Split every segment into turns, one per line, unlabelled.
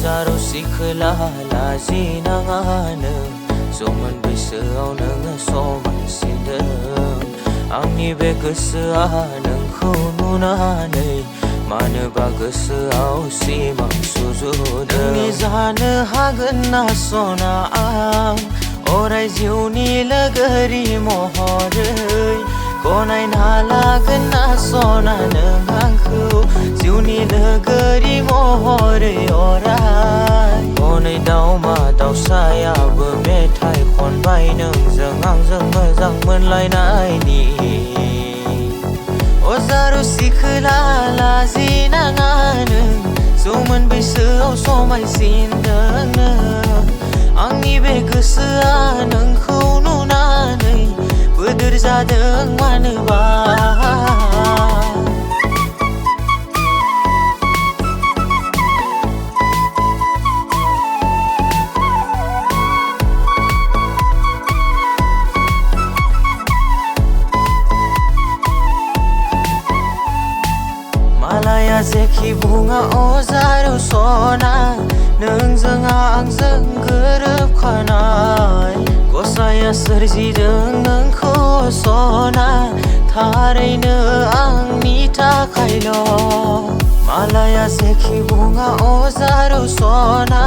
अजारु सिखोला लाजिनाङानो जौमोन बैसोआव नोङो समायसिनदों आंनि बे गोसोआ नोंखौ नुनानै मानोबा गोसोआव सिमां सुजुदों नोंनि जानो हागोन ना सना आं अराय जिउनि लोगोरि महरै गनायना लागोन ना सना नों आंखौ जिउनि लोगोरि महरै अराय हनै दाउमा दाउसायाबो मेथाइ खनबाय नोंजों आंजों मोजां मोनलायनायनि अजारु सिखोला लाजिनाङा नों जौमोन बैसोआव समायसिनदों नों आंनि बे गोसोआ नोंखौ नुनानै बोदोर जादों मानोबा मालाया जेखि बुङा अजारु सना नोंजों आंजों गोरोबखानाय गसाइया सोरजिदों नोंखौ सना थारैनो आंनि थाखायल' मालाया जेखि बुङा अजारु सना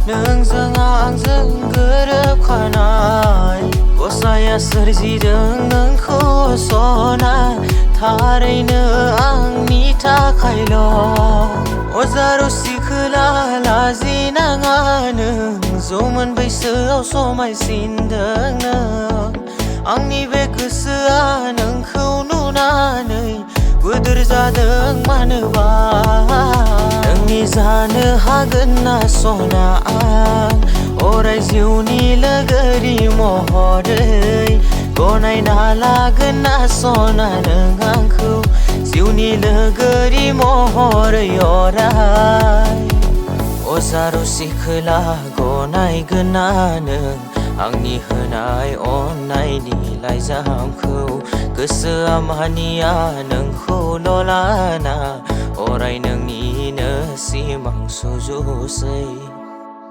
नोंजों आंजों गोरोबखानाय गसाइया सोरजिदों नोंखौ सना थारैनो आंनि थाखायल' अजारु सिखोला लाजिनाङा नों जौमोन बैसोआव समायसिनदों नों आंनि बे गोसोआ नोंखौ नुनानै बोदोर जादों मानोबा नोंनि जानो हागोन ना सना आं अराय जिउनि लोगोरि महरै गनायना लागोन ना सना नों आंखौ जिउनि लोगोरि महरै अराय अजारु सिखोला गनायगोन ना नों आंनि होनाय अननायनि लाइजामखौ गोसोआ मानिया नोंखौल' लाना अराय नोंनिनो सिमां सुजुसै।